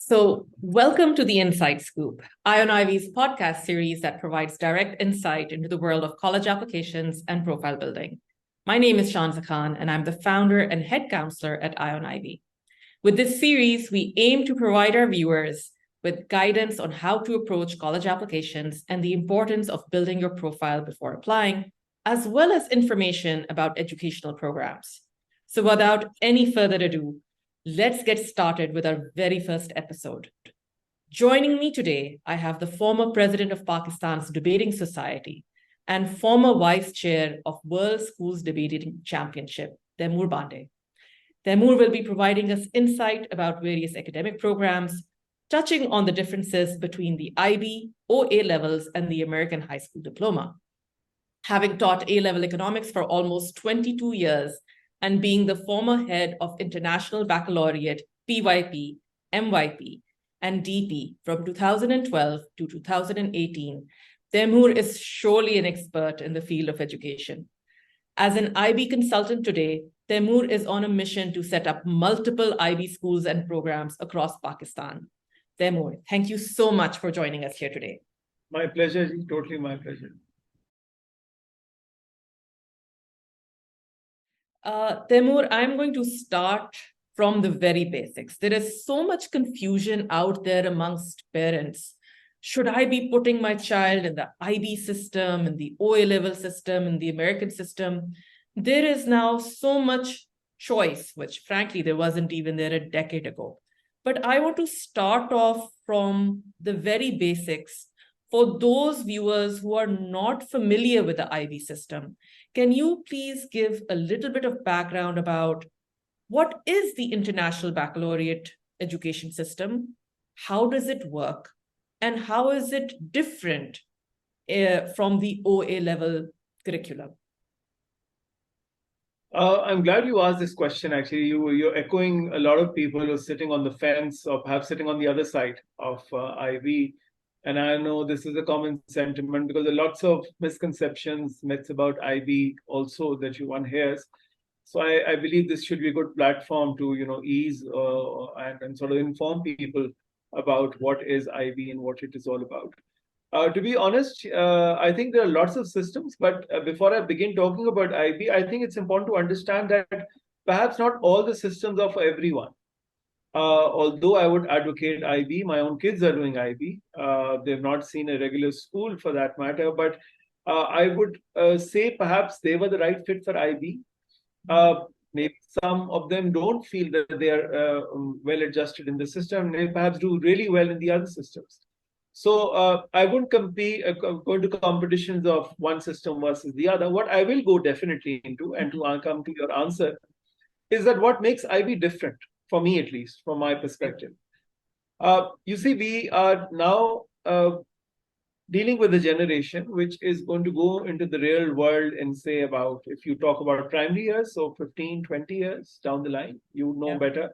Welcome to the Insight Scoop, Ion Ivy's podcast series that provides direct insight into the world of college applications and profile building. My name is Shanza Khan, and I'm the founder and head counselor at Ion Ivy. With this series, we aim to provide our viewers with guidance on how to approach college applications and the importance of building your profile before applying, as well as information about educational programs. So without any further ado, let's get started with our very first episode. Joining me today, I have the former president of Pakistan's Debating Society and former vice chair of World Schools Debating Championship, Taimur Bandey. Taimur will be providing us insight about various academic programs, touching on the differences between the IB, OA levels, and the American High School Diploma. Having taught A-level economics for almost 22 years, and being the former head of International Baccalaureate, PYP, MYP, and DP from 2012 to 2018, Taimur is surely an expert in the field of education. As an IB consultant today, Taimur is on a mission to set up multiple IB schools and programs across Pakistan. Taimur, thank you so much for joining us here today. My pleasure, totally my pleasure. Taimur, I'm going to start from the very basics. There is so much confusion out there amongst parents. Should I be putting my child in the IB system, in the OA level system, in the American system? There is now so much choice, which frankly, there wasn't even there a decade ago. But I want to start off from the very basics. For those viewers who are not familiar with the IB system, can you please give a little bit of background about what is the International Baccalaureate Education System? How does it work? And how is it different from the OA level curriculum? I'm glad you asked this question. Actually, you're echoing a lot of people who are sitting on the fence or perhaps sitting on the other side of IB. And I know this is a common sentiment because there are lots of misconceptions, myths about IB also that one hears. So I believe this should be a good platform to ease and sort of inform people about what is IB and what it is all about. To be honest, I think there are lots of systems, but before I begin talking about IB, I think it's important to understand that perhaps not all the systems are for everyone. Although I would advocate IB, my own kids are doing IB. They've not seen a regular school for that matter, but I would say perhaps they were the right fit for IB. Maybe some of them don't feel that they are well adjusted in the system. They perhaps do really well in the other systems. So I wouldn't go into competitions of one system versus the other. What I will go definitely into, and to come to your answer, is that what makes IB different, for me at least, from my perspective. You see, we are now dealing with a generation which is going to go into the real world in, say, about, if you talk about primary years, so 15, 20 years down the line, you would know better.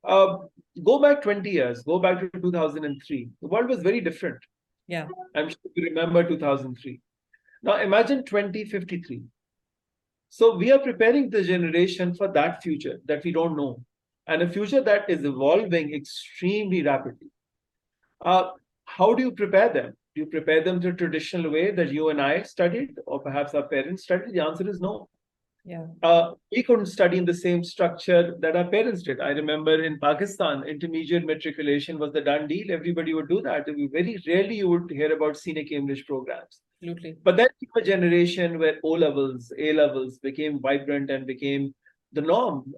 Go back 20 years, go back to 2003. The world was very different. Yeah. I'm sure you remember 2003. Now imagine 2053. So we are preparing the generation for that future that we don't know, and a future that is evolving extremely rapidly. How do you prepare them? Do you prepare them the traditional way that you and I studied, or perhaps our parents studied? The answer is no. Yeah. We couldn't study in the same structure that our parents did. I remember in Pakistan, intermediate matriculation was the done deal. Everybody would do that. Very rarely you would hear about scenic English programs. Absolutely. But then came a generation where O levels, A levels became vibrant and became the norm.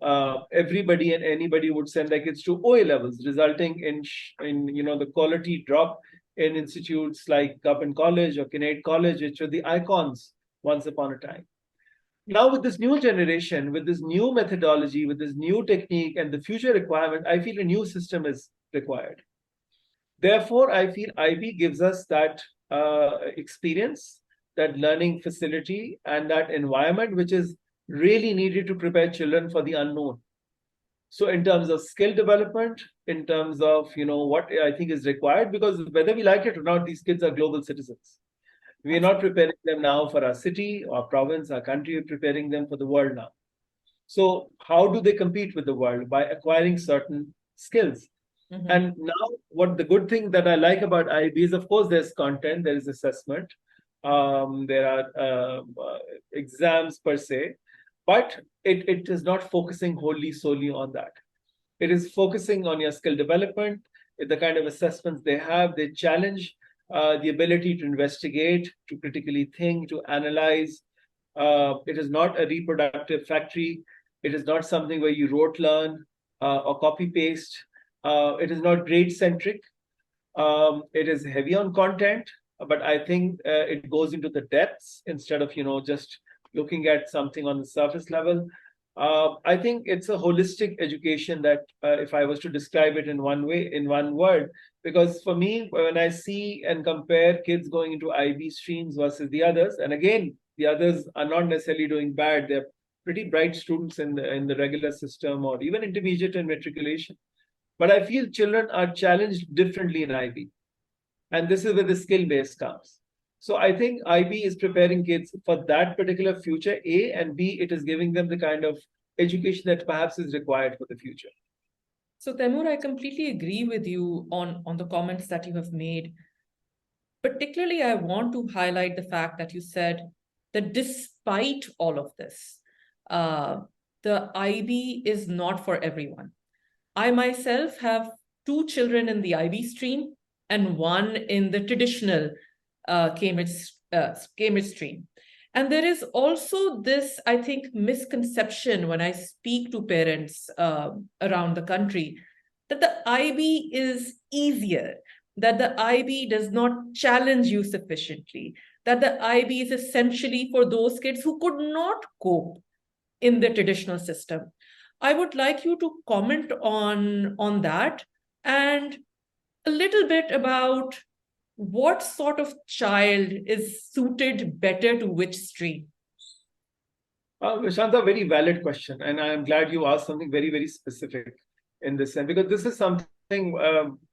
Everybody and anybody would send their kids to OA levels, resulting in the quality drop in institutes like Cubbon College or Kinnaird College, which were the icons once upon a time. Now, with this new generation, with this new methodology, with this new technique and the future requirement, I feel a new system is required. Therefore, I feel IB gives us that experience, that learning facility, and that environment which is really needed to prepare children for the unknown. So in terms of skill development, in terms of what I think is required, because whether we like it or not, these kids are global citizens. We are not preparing them now for our city, our province, our country. We're preparing them for the world now. So how do they compete with the world? By acquiring certain skills. Mhm. And now, what the good thing that I like about IB is, of course, there's content, there is assessment, there are exams per se, but it is not focusing wholly solely on that. It is focusing on your skill development, the kind of assessments they have. They challenge the ability to investigate, to critically think, to analyze. It is not a reproductive factory. It is not something where you rote learn or copy paste. It is not grade centric. It is heavy on content, but I think it goes into the depths instead of just looking at something on the surface level. I think it's a holistic education that, if I was to describe it in one way, in one word, because for me, when I see and compare kids going into IB streams versus the others, and again, the others are not necessarily doing bad. They're pretty bright students in the regular system or even intermediate and matriculation. But I feel children are challenged differently in IB. And this is where the skill base comes. So I think IB is preparing kids for that particular future, A, and B, it is giving them the kind of education that perhaps is required for the future. So, Taimur, I completely agree with you on the comments that you have made. Particularly, I want to highlight the fact that you said that despite all of this, uh, the IB is not for everyone. I myself have two children in the IB stream and one in the traditional Cambridge stream. And there is also this, I think, misconception when I speak to parents around the country that the IB is easier, that the IB does not challenge you sufficiently, that the IB is essentially for those kids who could not cope in the traditional system. I would like you to comment on that and a little bit about what sort of child is suited better to which stream. Shanta, very valid question. And I'm glad you asked something very, very specific in this sense, because this is something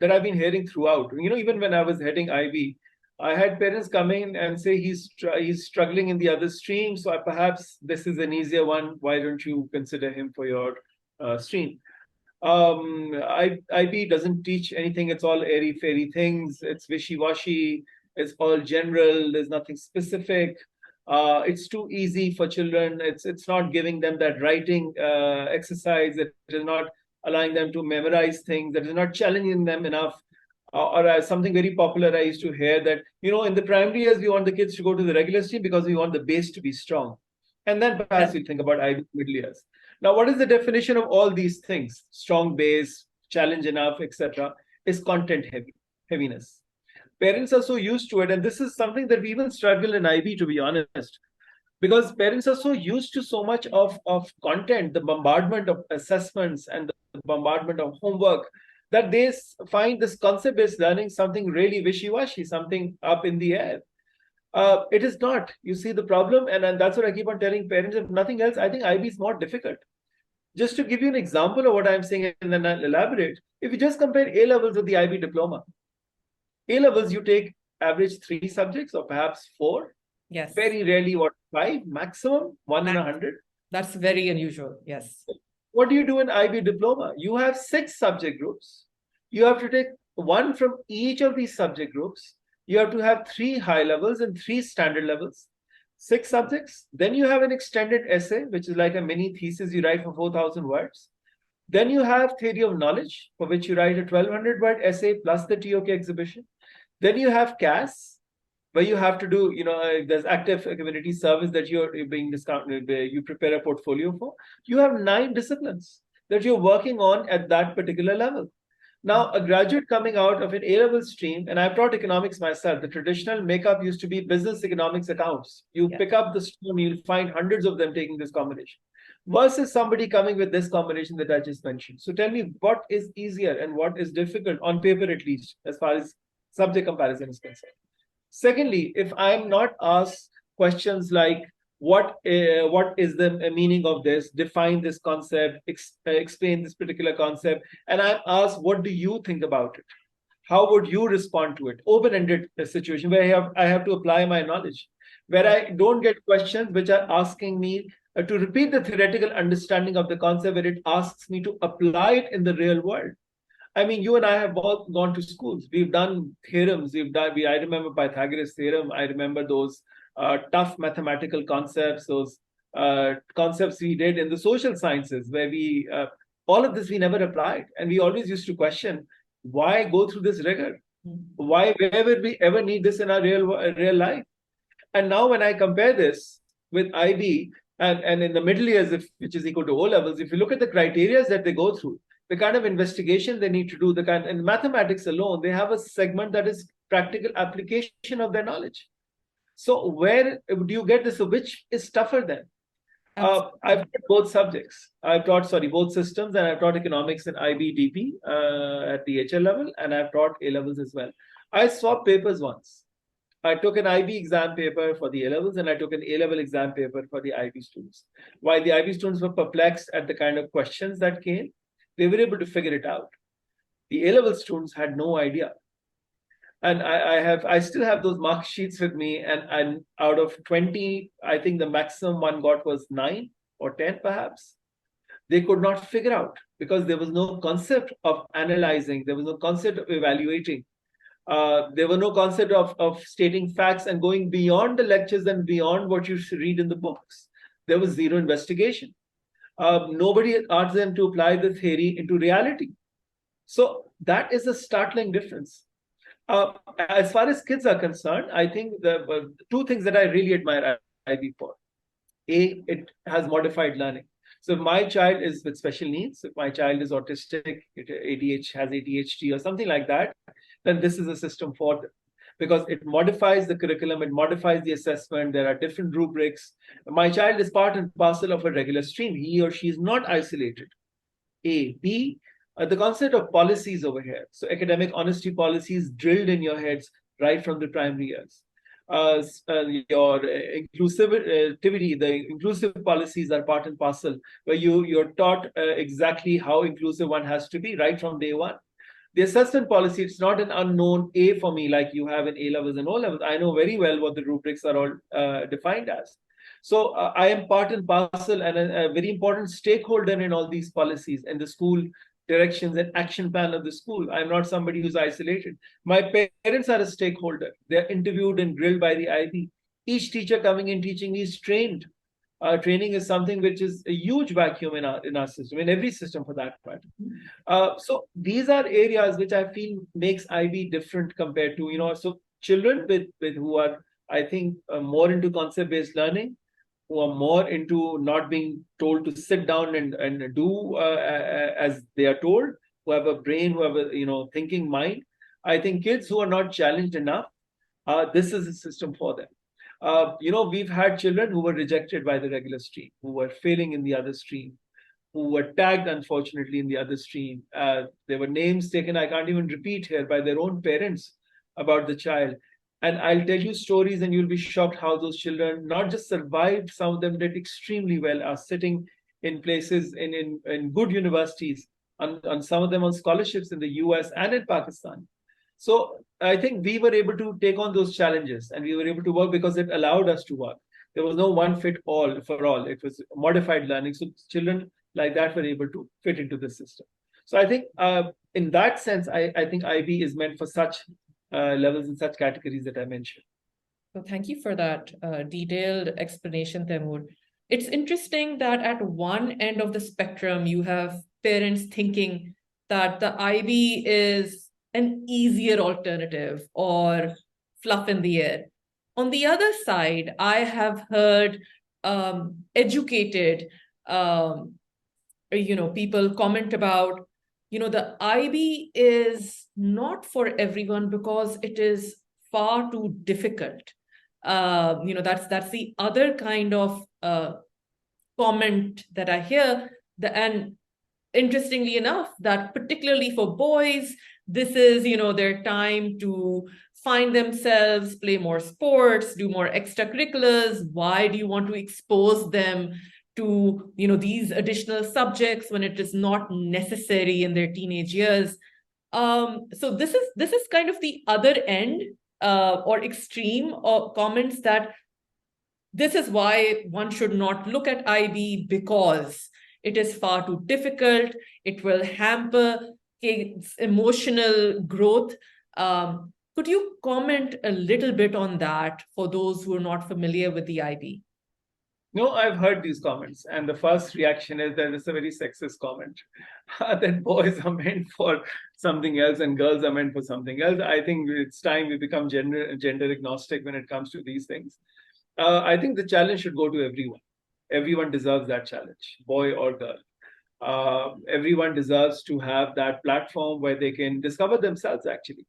that I've been hearing throughout. Even when I was heading IB, I had parents come in and say he's struggling in the other stream, so perhaps this is an easier one. Why don't you consider him for your stream? IB doesn't teach anything. It's all airy fairy things. It's wishy-washy. It's all general. There's nothing specific. It's too easy for children. It's not giving them that writing exercise. It is not allowing them to memorize things. That is not challenging them enough. Or something very popular I used to hear that, in the primary years, we want the kids to go to the regular stream because we want the base to be strong. And then perhaps we think about IB middle years. Now, what is the definition of all these things? Strong base, challenge enough, etc. is content heaviness. Parents are so used to it, and this is something that we even struggle in IB, to be honest, because parents are so used to so much of content, the bombardment of assessments and the bombardment of homework, that they find this concept-based learning something really wishy-washy, something up in the air. It is not. You see the problem, and that's what I keep on telling parents. If nothing else, I think IB is more difficult. Just to give you an example of what I'm saying, and then I'll elaborate. If you just compare A levels with the IB diploma, A levels you take average 3 subjects or perhaps 4. Yes. Very rarely, 5 maximum, 1 in 100. That's very unusual. Yes. What do you do in IB diploma? You have 6 subject groups. You have to take 1 from each of these subject groups. You have to have 3 high levels and 3 standard levels. 6 subjects. Then you have an extended essay, which is like a mini thesis you write for 4,000 words. Then you have theory of knowledge, for which you write a 1,200-word essay plus the TOK exhibition. Then you have CAS, where you have to do, there's active community service that you're being discounted, you prepare a portfolio for. You have 9 disciplines that you're working on at that particular level. Now, a graduate coming out of an A-level stream, and I've taught economics myself, the traditional makeup used to be business economics accounts. You pick up the stream, you'll find hundreds of them taking this combination, versus somebody coming with this combination that I just mentioned. So tell me, what is easier and what is difficult, on paper at least, as far as subject comparison is concerned? Secondly, if I'm not asked questions like, what is the meaning of this, define this concept, explain this particular concept, and I'm asked, what do you think about it? How would you respond to it? Open-ended situation where I have to apply my knowledge, where I don't get questions which are asking me to repeat the theoretical understanding of the concept, where it asks me to apply it in the real world. I mean, you and I have both gone to schools. We've done theorems. I remember Pythagoras theorem. I remember those tough mathematical concepts, those concepts we did in the social sciences, where all of this we never applied. And we always used to question, why go through this rigor? Where would we ever need this in our real life? And now when I compare this with IB and in the middle years, which is equal to O levels, if you look at the criteria that they go through, the kind of investigation they need to do, in mathematics alone, they have a segment that is practical application of their knowledge. So where do you get this? So which is tougher then? I've taught both subjects. Both systems, and I've taught economics and IB at the HL level, and I've taught A levels as well. I swapped papers once. I took an IB exam paper for the A levels, and I took an A level exam paper for the IB students. While the IB students were perplexed at the kind of questions that came, they were able to figure it out. The A level students had no idea. And I still have those mark sheets with me. And out of 20, I think the maximum one got was 9 or 10, perhaps. They could not figure out because there was no concept of analyzing. There was no concept of evaluating. There was no concept of stating facts and going beyond the lectures and beyond what you read in the books. There was zero investigation. Nobody asked them to apply the theory into reality. So that is a startling difference. As far as kids are concerned, I think the two things that I really admire IB for. A, it has modified learning. So if my child is with special needs, if my child is autistic, has ADHD or something like that, then this is a system for them. Because it modifies the curriculum, it modifies the assessment, there are different rubrics. My child is part and parcel of a regular stream. He or she is not isolated. A. B, the concept of policies over here. So academic honesty policies drilled in your heads right from the primary years. Your inclusivity, the inclusive policies are part and parcel, where you're taught exactly how inclusive one has to be right from day one. The assessment policy, it's not an unknown A for me like you have in A levels and O levels. I know very well what the rubrics are all defined as. So I am part and parcel and a very important stakeholder in all these policies and the school directions and action plan of the school. I'm not somebody who's isolated. My parents are a stakeholder. They're interviewed and grilled by the IB. Each teacher coming in teaching is trained. Training is something which is a huge vacuum in our system, in every system for that matter. So these are areas which I feel makes IB different compared to, so children with who are, I think, more into concept-based learning, who are more into not being told to sit down and do as they are told, who have a brain, who have a thinking mind. I think kids who are not challenged enough, this is a system for them. We've had children who were rejected by the regular stream, who were failing in the other stream, who were tagged, unfortunately, in the other stream. There were names taken, I can't even repeat here, by their own parents about the child. And I'll tell you stories and you'll be shocked how those children not just survived, some of them did extremely well, are sitting in places in good universities, and some of them on scholarships in the US and in Pakistan. So I think we were able to take on those challenges and we were able to work because it allowed us to work. There was no one fit all for all. It was modified learning. So children like that were able to fit into the system. So I think in that sense, I think IB is meant for such levels and such categories that I mentioned. Well, thank you for that detailed explanation, Taimur. It's interesting that at one end of the spectrum, you have parents thinking that the IB is an easier alternative or fluff in the air. On the other side, I have heard educated people comment about, the IB is not for everyone because it is far too difficult. That's the other kind of comment that I hear. And interestingly enough, that particularly for boys, this is, their time to find themselves, play more sports, do more extracurriculars. Why do you want to expose them to, these additional subjects when it is not necessary in their teenage years? So this is kind of the other end or extreme of comments that this is why one should not look at IB because it is far too difficult. It will hamper kids' emotional growth. Could you comment a little bit on that for those who are not familiar with the IB? No, I've heard these comments, and the first reaction is that it's a very sexist comment that boys are meant for something else and girls are meant for something else. I think it's time we become gender agnostic when it comes to these things. I think the challenge should go to everyone. Everyone deserves that challenge, boy or girl. Everyone deserves to have that platform where they can discover themselves, actually.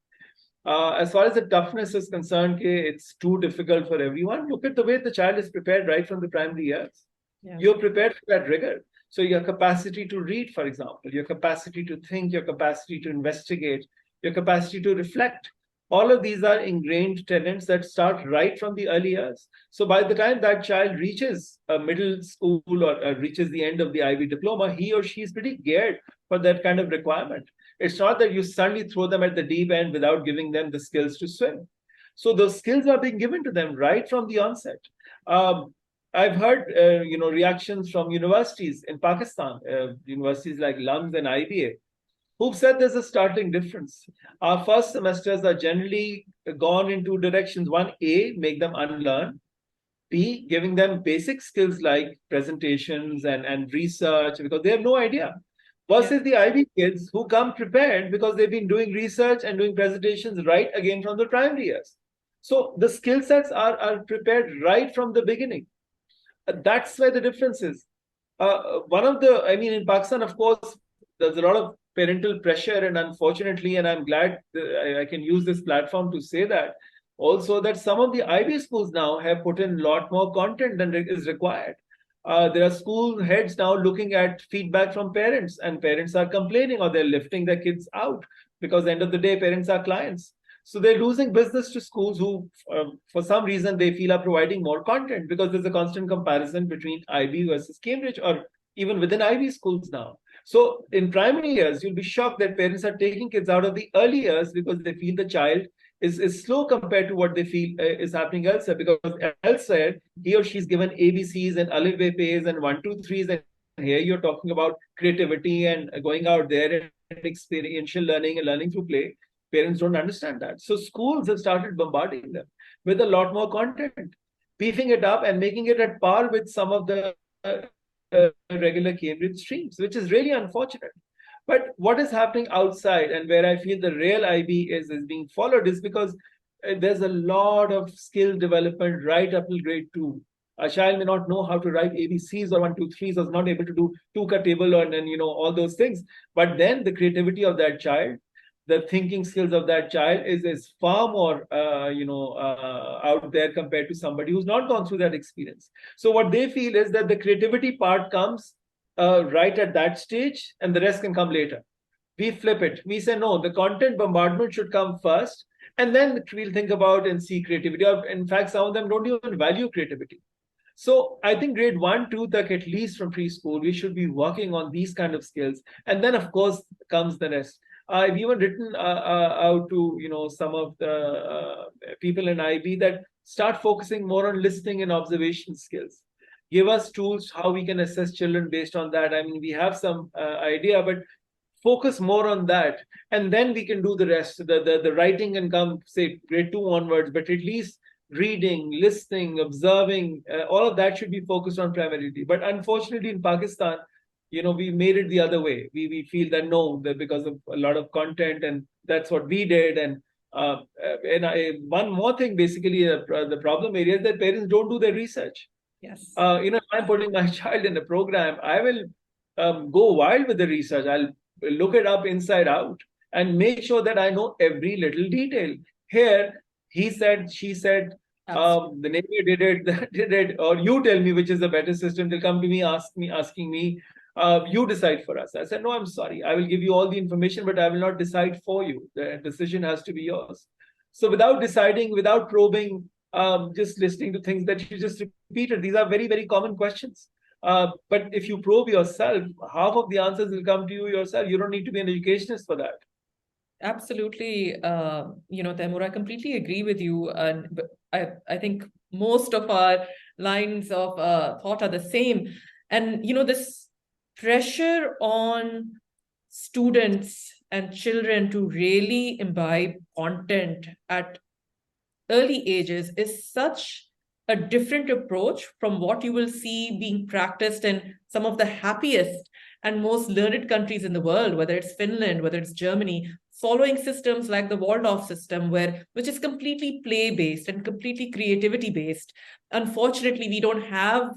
As far as the toughness is concerned, it's too difficult for everyone. Look at the way the child is prepared right from the primary years. Yeah. You're prepared for that rigor. So your capacity to read, for example, your capacity to think, your capacity to investigate, your capacity to reflect, all of these are ingrained talents that start right from the early years. So by the time that child reaches a middle school or reaches the end of the IB diploma, he or she is pretty geared for that kind of requirement. It's not that you suddenly throw them at the deep end without giving them the skills to swim. So those skills are being given to them right from the onset. I've heard, reactions from universities in Pakistan, universities like LUMS and IBA, who've said there's a startling difference. Our first semesters are generally gone in two directions. One, A, make them unlearn. B, giving them basic skills like presentations and research because they have no idea. Versus the IB kids who come prepared because they've been doing research and doing presentations right again from the primary years. So the skill sets are prepared right from the beginning. That's where the difference is. In Pakistan, of course, there's a lot of parental pressure, and unfortunately, and I'm glad I can use this platform to say that also that some of the IB schools now have put in a lot more content than is required. There are school heads now looking at feedback from parents, and parents are complaining or they're lifting their kids out because at the end of the day, parents are clients. So they're losing business to schools who, for some reason, they feel are providing more content because there's a constant comparison between IB versus Cambridge or even within IB schools now. So in primary years, you'll be shocked that parents are taking kids out of the early years because they feel the child is slow compared to what they feel is happening elsewhere. Because elsewhere, he or she's given ABCs and Alif Pays and 1, 2, 3s, and here you're talking about creativity and going out there and experiential learning and learning through play. Parents don't understand that. So schools have started bombarding them with a lot more content, beefing it up and making it at par with some of the regular Cambridge streams, which is really unfortunate. But what is happening outside and where I feel the real IB is being followed is because there's a lot of skill development right up till grade 2. A child may not know how to write ABCs or 1, 2, 3s, or is not able to do two-cut table and all those things. But then the creativity of that child, the thinking skills of that child is far more out there compared to somebody who's not gone through that experience. So what they feel is that the creativity part comes right at that stage and the rest can come later. We flip it. We say no, the content bombardment should come first and then we'll think about and see creativity. Or in fact, some of them don't even value creativity. So I think grade 1, 2, at least from preschool, we should be working on these kind of skills. And then of course comes the rest. I've even written out to some of the people in IB that start focusing more on listening and observation skills. Give us tools how we can assess children based on that. I mean, we have some idea, but focus more on that, and then we can do the rest. The writing can come, say, grade 2 onwards, but at least reading, listening, observing, all of that should be focused on primarily. But unfortunately, in Pakistan, we made it the other way. We feel that no, that because of a lot of content, and that's what we did. And one more thing, basically, the problem area is that parents don't do their research. Yes. If I'm putting my child in a program, I will go wild with the research. I'll look it up inside out and make sure that I know every little detail. Here, he said, she said, the neighbor did it, or you tell me which is the better system. They'll come to me, asking me, you decide for us. I said, no, I'm sorry. I will give you all the information, but I will not decide for you. The decision has to be yours. So without deciding, without probing, just listening to things that you just repeated, these are very, very common questions. But if you probe yourself, half of the answers will come to you yourself. You don't need to be an educationist for that. Absolutely. Taimur, I completely agree with you. And I think most of our lines of thought are the same. And, this pressure on students and children to really imbibe content at early ages is such a different approach from what you will see being practiced in some of the happiest and most learned countries in the world, whether it's Finland, whether it's Germany, following systems like the Waldorf system, which is completely play-based and completely creativity-based. Unfortunately, we don't have,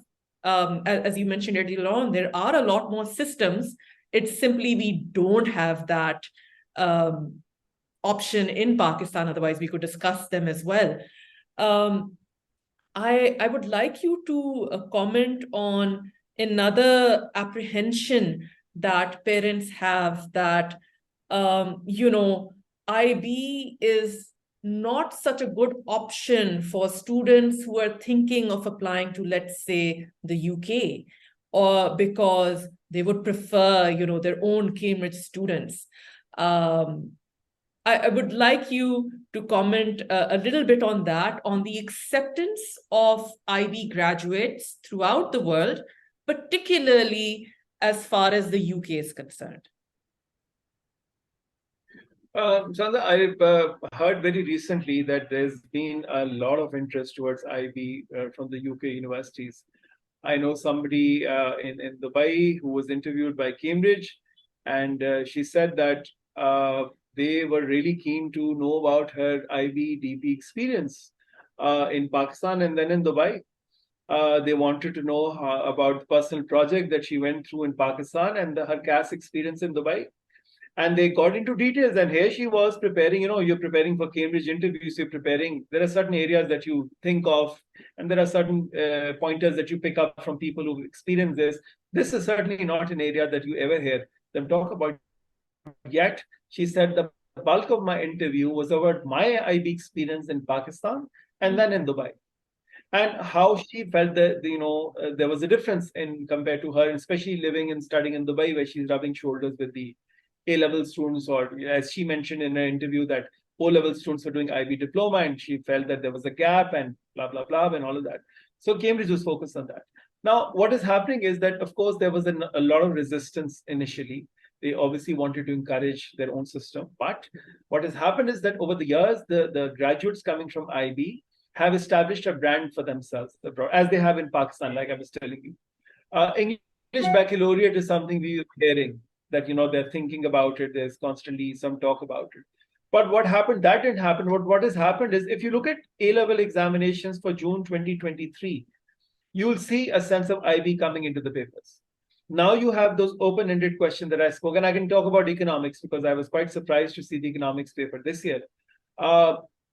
as you mentioned earlier on, there are a lot more systems. It's simply we don't have that option in Pakistan. Otherwise, we could discuss them as well. I would like you to comment on another apprehension that parents have, that IB is not such a good option for students who are thinking of applying to, let's say, the UK, or because they would prefer, their own Cambridge students. I would like you to comment a little bit on that, on the acceptance of IB graduates throughout the world, particularly as far as the UK is concerned. Shanza, I've heard very recently that there's been a lot of interest towards IB from the UK universities. I know somebody in Dubai who was interviewed by Cambridge, and she said that they were really keen to know about her IB DP experience in Pakistan and then in Dubai. They wanted to know about the personal project that she went through in Pakistan and her CAS experience in Dubai. And they got into details, and here she was preparing, you're preparing for Cambridge interviews, you're preparing, there are certain areas that you think of, and there are certain pointers that you pick up from people who've experienced this. This is certainly not an area that you ever hear them talk about. Yet, she said the bulk of my interview was about my IB experience in Pakistan and then in Dubai. And how she felt that, there was a difference in compared to her, especially living and studying in Dubai, where she's rubbing shoulders with the A-level students, or as she mentioned in an interview that O-level students were doing IB diploma, and she felt that there was a gap and blah, blah, blah, and all of that. So Cambridge was focused on that. Now, what is happening is that, of course, there was a lot of resistance initially. They obviously wanted to encourage their own system. But what has happened is that over the years, the graduates coming from IB have established a brand for themselves abroad, as they have in Pakistan, like I was telling you. English baccalaureate is something we are hearing, that they're thinking about it. There's constantly some talk about it. But what happened, that didn't happen. What has happened is, if you look at A-level examinations for June 2023, you'll see a sense of IB coming into the papers. Now you have those open-ended questions that I spoke, and I can talk about economics because I was quite surprised to see the economics paper this year.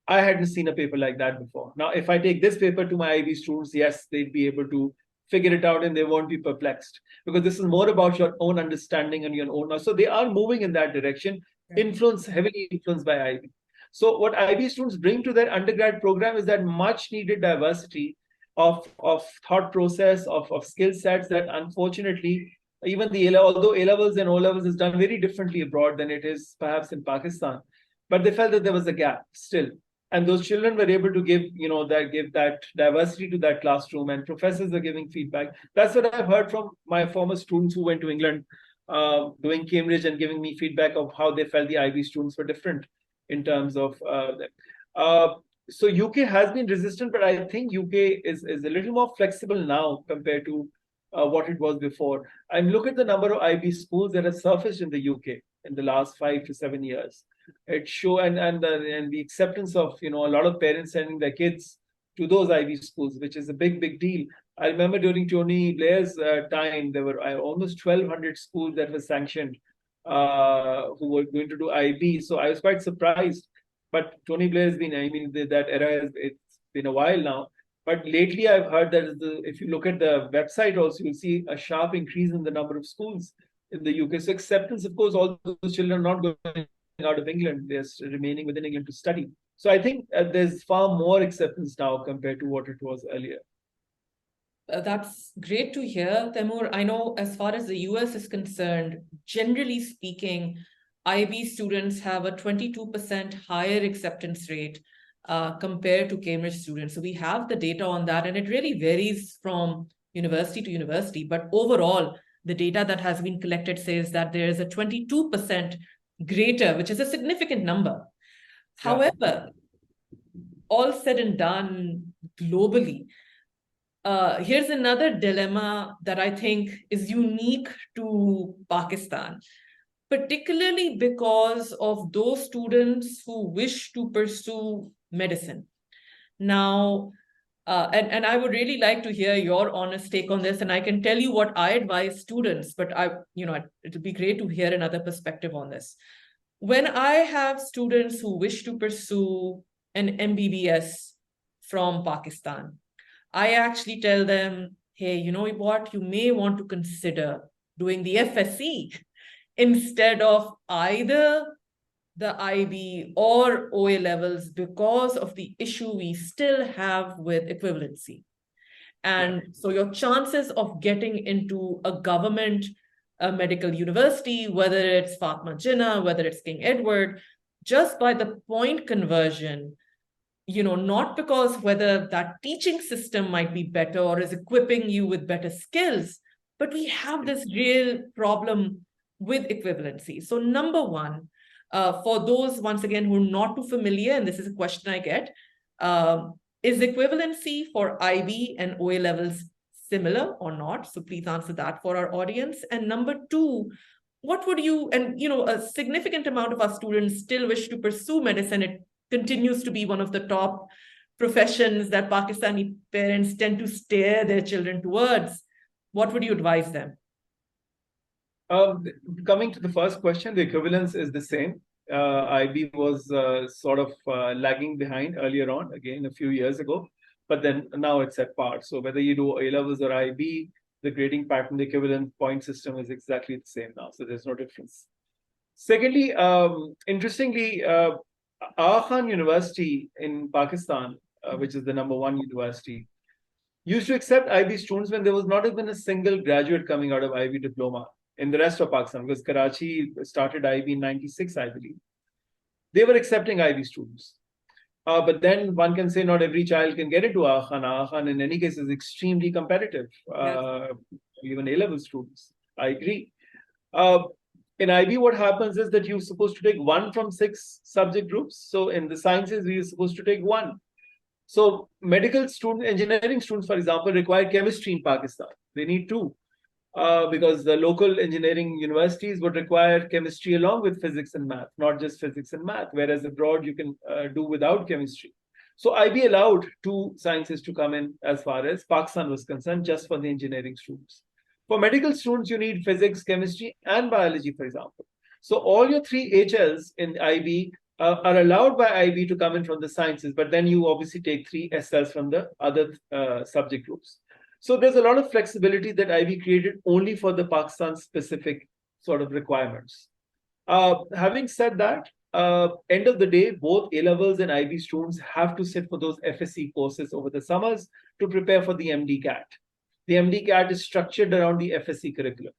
I hadn't seen a paper like that before. Now, if I take this paper to my IB students, yes, they'd be able to figure it out and they won't be perplexed, because this is more about your own understanding and your own. So they are moving in that direction, heavily influenced by IB. So what IB students bring to their undergrad program is that much needed diversity of thought process, of skill sets that unfortunately, even although A-levels and O-levels is done very differently abroad than it is perhaps in Pakistan, but they felt that there was a gap still. And those children were able to give that diversity to that classroom, and professors are giving feedback. That's what I've heard from my former students who went to England, doing Cambridge, and giving me feedback of how they felt the IB students were different in terms of them. So UK has been resistant, but I think UK is a little more flexible now compared to what it was before. And look at the number of IB schools that have surfaced in the UK in the last 5 to 7 years. It show and the acceptance of a lot of parents sending their kids to those IB schools, which is a big deal. I remember during Tony Blair's time, there were almost 1,200 schools that were sanctioned who were going to do IB. So I was quite surprised. But Tony Blair has been, that era it's been a while now. But lately, I've heard that if you look at the website also, you'll see a sharp increase in the number of schools in the UK. So acceptance, of course, all those children are not going out of England. They're remaining within England to study. So I think there's far more acceptance now compared to what it was earlier. That's great to hear, Taimur. I know as far as the US is concerned, generally speaking, IB students have a 22% higher acceptance rate compared to Cambridge students. So we have the data on that, and it really varies from university to university. But overall, The data that has been collected says that there is a 22% greater, which is a significant number. Yeah. However, all said and done globally, here's another dilemma that I think is unique to Pakistan, particularly because of those students who wish to pursue medicine. Now, and I would really like to hear your honest take on this, and I can tell you what I advise students, but it'll be great to hear another perspective on this. When I have students who wish to pursue an MBBS from Pakistan, I actually tell them, hey, you know what? You may want to consider doing the FSC instead of either the IB or OA levels because of the issue we still have with equivalency. And so your chances of getting into a government medical university, whether it's Fatma Jinnah, whether it's King Edward, just by the point conversion, not because whether that teaching system might be better or is equipping you with better skills, but we have this real problem with equivalency. So number one, for those, once again, who are not too familiar, and this is a question I get, is equivalency for IB and OA levels similar or not? So please answer that for our audience. And number two, what would you, and a significant amount of our students still wish to pursue medicine. It continues to be one of the top professions that Pakistani parents tend to steer their children towards. What would you advise them? Coming to the first question, the equivalence is the same. IB was sort of lagging behind earlier on, again, a few years ago, but then now it's at par. So whether you do A levels or IB, the grading pattern, the equivalent point system is exactly the same now. So there's no difference. Secondly, interestingly, Aga Khan University in Pakistan, which is the #1 university, used to accept IB students when there was not even a single graduate coming out of IB diploma in the rest of Pakistan, because Karachi started IB in '96, I believe. They were accepting IB students. But then one can say not every child can get into Aga Khan. Aga Khan, in any case, is extremely competitive, even A-level students. I agree. In IB, what happens is that you're supposed to take 1 from 6 subject groups. So in the sciences, we're supposed to take 1. So medical students, engineering students, for example, require chemistry in Pakistan. They need 2. Because the local engineering universities would require chemistry along with physics and math, not just physics and math, whereas abroad you can do without chemistry. So IB allowed 2 sciences to come in as far as Pakistan was concerned, just for the engineering students. For medical students, you need physics, chemistry, and biology, for example. So all your 3 HLs in IB are allowed by IB to come in from the sciences, but then you obviously take 3 SLs from the other subject groups. So there's a lot of flexibility that IB created only for the Pakistan-specific sort of requirements. Having said that, end of the day, both A-levels and IB students have to sit for those FSC courses over the summers to prepare for the MD CAT. The MD CAT is structured around the FSC curriculum.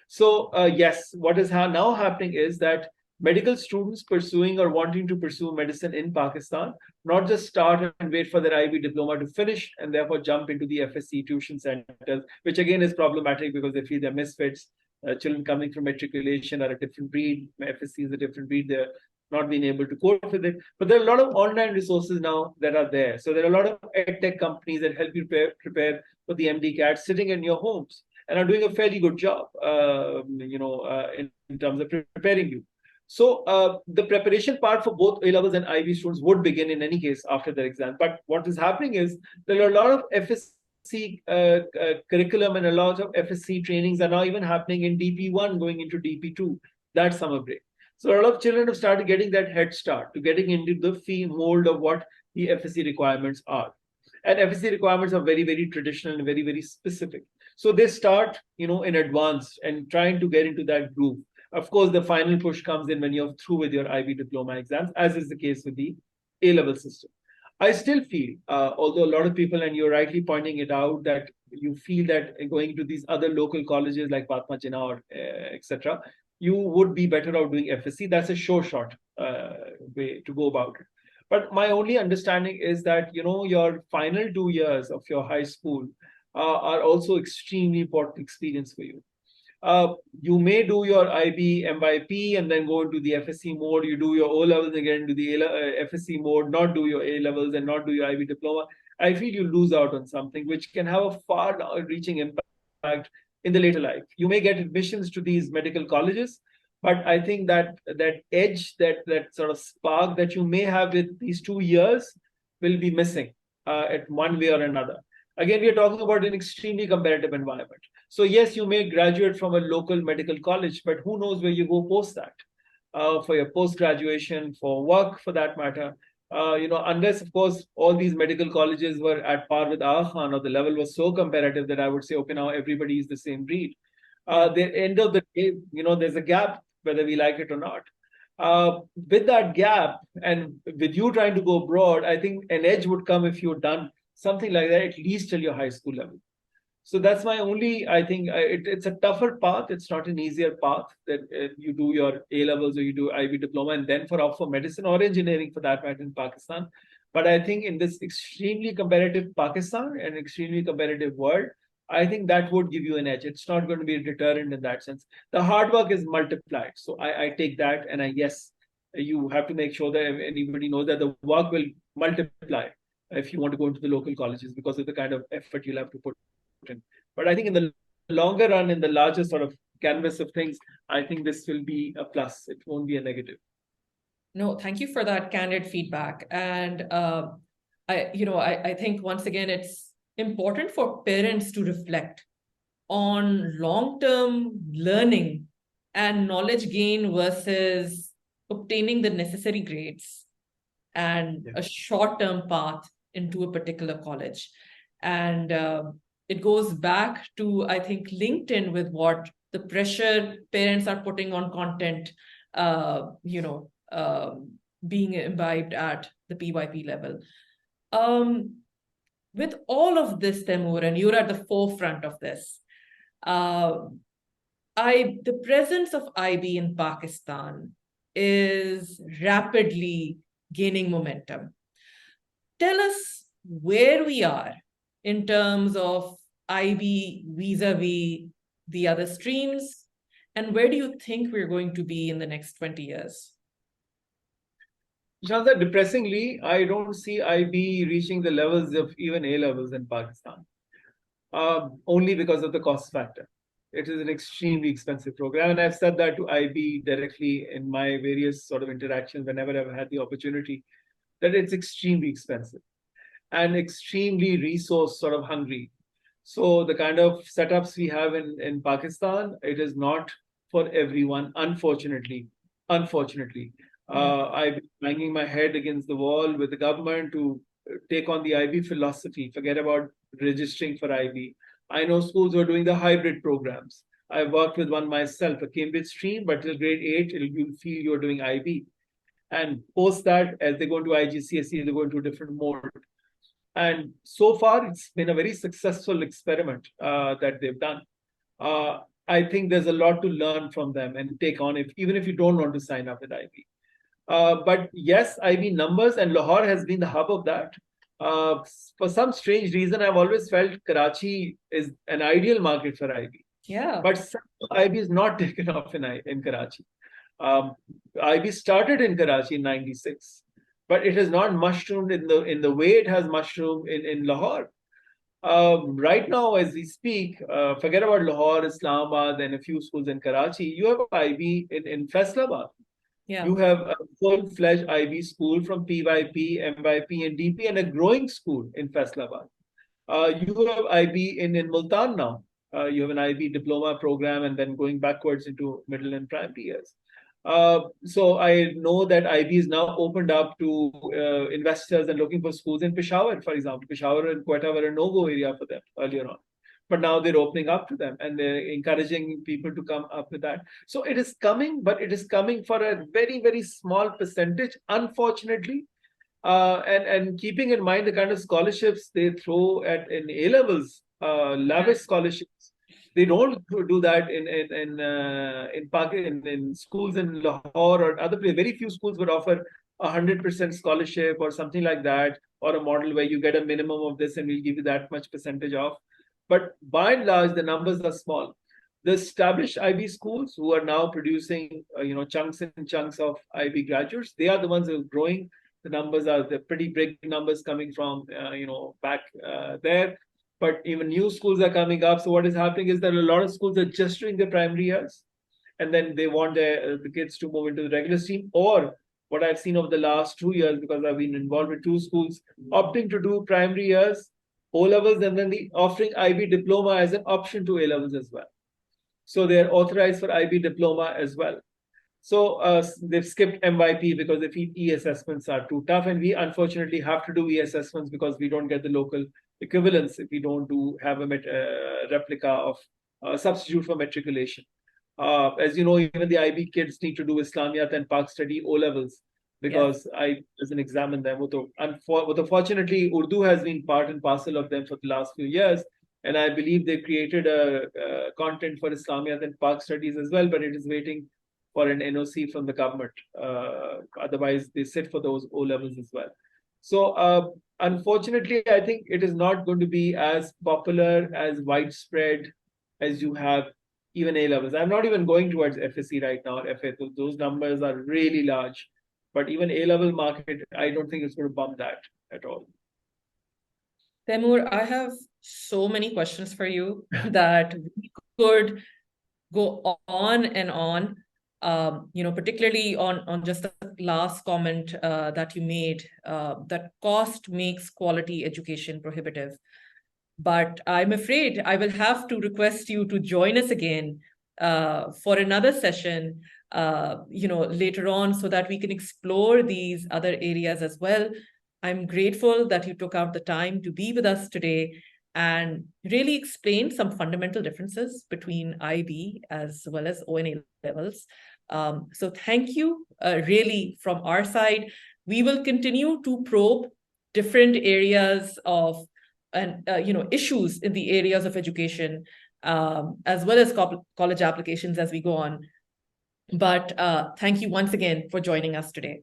So yes, what is now happening is that medical students pursuing or wanting to pursue medicine in Pakistan, not just start and wait for their IB diploma to finish and therefore jump into the FSC tuition centers, which again is problematic because they feel they're misfits. Children coming from matriculation are a different breed. FSC is a different breed. They're not being able to cope with it. But there are a lot of online resources now that are there. So there are a lot of edtech companies that help you prepare for the MD CAT sitting in your homes and are doing a fairly good job, in terms of preparing you. So the preparation part for both A-levels and IB students would begin in any case after their exam. But what is happening is there are a lot of FSC curriculum and a lot of FSC trainings are now even happening in DP1 going into DP2, that summer break. So a lot of children have started getting that head start to getting into the mold of what the FSC requirements are. And FSC requirements are very, very traditional and very, very specific. So they start, in advance and trying to get into that groove. Of course, the final push comes in when you're through with your IB diploma exams, as is the case with the A-level system. I still feel, although a lot of people, and you're rightly pointing it out, that you feel that going to these other local colleges like Fatma Jinnah or etc., you would be better out doing FSC. That's a sure shot way to go about it. But my only understanding is that, your final 2 years of your high school are also extremely important experience for you. You may do your IB, MYP, and then go into the FSC mode. You do your O levels again, do the FSC mode, not do your A levels and not do your IB diploma. I feel you lose out on something which can have a far-reaching impact in the later life. You may get admissions to these medical colleges, but I think that edge, that sort of spark that you may have with these 2 years will be missing at one way or another. Again, we are talking about an extremely competitive environment. So yes, you may graduate from a local medical college, but who knows where you go post that for your post-graduation, for work for that matter. Unless, of course, all these medical colleges were at par with Aga Khan, or the level was so competitive that I would say, okay, now everybody is the same breed. The end of the day, there's a gap, whether we like it or not. With that gap, and with you trying to go abroad, I think an edge would come if you've done something like that, at least till your high school level. So that's my only, I think it's a tougher path. It's not an easier path that you do your A levels or you do IB diploma and then opt for medicine or engineering for that matter in Pakistan. But I think in this extremely competitive Pakistan and extremely competitive world, I think that would give you an edge. It's not going to be a deterrent in that sense. The hard work is multiplied. So I take that, and yes, you have to make sure that anybody knows that the work will multiply if you want to go into the local colleges because of the kind of effort you'll have to put in. But I think in the longer run, in the larger sort of canvas of things, I think this will be a plus. It won't be a negative. No, thank you for that candid feedback. And I think once again, it's important for parents to reflect on long-term learning and knowledge gain versus obtaining the necessary grades and a short-term path into a particular college. And it goes back to, I think, LinkedIn with what the pressure parents are putting on content, being imbibed at the PYP level. With all of this, Taimur, and you're at the forefront of this, the presence of IB in Pakistan is rapidly gaining momentum. Tell us where we are in terms of IB vis-a-vis the other streams, and where do you think we're going to be in the next 20 years? Shanza, depressingly, I don't see IB reaching the levels of even A levels in Pakistan, only because of the cost factor. It is an extremely expensive program, and I've said that to IB directly in my various sort of interactions whenever I've had the opportunity, that it's extremely expensive and extremely resource sort of hungry. So the kind of setups we have in Pakistan, it is not for everyone, unfortunately. I've been banging my head against the wall with the government to take on the IB philosophy, forget about registering for IB. I know schools who are doing the hybrid programs. I've worked with one myself, a Cambridge stream, but till grade 8, you'll feel you're doing IB. And post that, as they go into IGCSE, they go into a different mode. And so far, it's been a very successful experiment that they've done. I think there's a lot to learn from them and take on, even if you don't want to sign up with IB. But yes, IB numbers, and Lahore has been the hub of that. For some strange reason, I've always felt Karachi is an ideal market for IB. Yeah. But IB is not taken off in Karachi. IB started in Karachi in '96, but it has not mushroomed in the way it has mushroomed in Lahore. Right now, as we speak, forget about Lahore, Islamabad, and a few schools in Karachi. You have IB in Faisalabad. Yeah. You have a full-fledged IB school from PYP, MYP, and DP, and a growing school in Faisalabad. You have IB in Multan now. You have an IB diploma program, and then going backwards into middle and primary years. So I know that IB is now opened up to investors and looking for schools in Peshawar, for example. Peshawar and Quetta were a no-go area for them earlier on. But now they're opening up to them and they're encouraging people to come up with that. So it is coming, but it is coming for a very, very small percentage, unfortunately. And keeping in mind the kind of scholarships they throw in A levels, lavish scholarships. They don't do that in schools in Lahore or other places. Very few schools would offer 100% scholarship or something like that, or a model where you get a minimum of this and we'll give you that much percentage off. But by and large, the numbers are small. the established IB schools who are now producing, chunks and chunks of IB graduates, they are the ones who are growing. The numbers are the pretty big numbers coming from, back there. But even new schools are coming up. So what is happening is that a lot of schools are just doing their primary years, and then they want the kids to move into the regular stream. Or what I've seen over the last 2 years, because I've been involved with two schools, opting to do primary years, O levels, and then offering IB diploma as an option to A levels as well. So they're authorized for IB diploma as well. So they've skipped MYP because they feel E-assessments are too tough. And we unfortunately have to do E-assessments because we don't get the local equivalence if we don't have a replica of substitute for matriculation. As you know, even the IB kids need to do Islamiyat and Pak study O levels because I doesn't examine them. Unfortunately, Urdu has been part and parcel of them for the last few years. And I believe they created a content for Islamiyat and Pak studies as well, but it is waiting for an NOC from the government. Otherwise, they sit for those O levels as well. So unfortunately, I think it is not going to be as popular, as widespread as you have even A levels. I'm not even going towards FSC right now, FA. Those numbers are really large. But even A level market, I don't think it's going to bump that at all. Taimur, I have so many questions for you that we could go on and on. Particularly on just the last comment that you made, that cost makes quality education prohibitive. But I'm afraid I will have to request you to join us again for another session, later on, so that we can explore these other areas as well. I'm grateful that you took out the time to be with us today and really explain some fundamental differences between IB as well as ONA levels. So thank you, really, from our side. We will continue to probe different areas of issues in the areas of education, as well as college applications as we go on. But thank you once again for joining us today.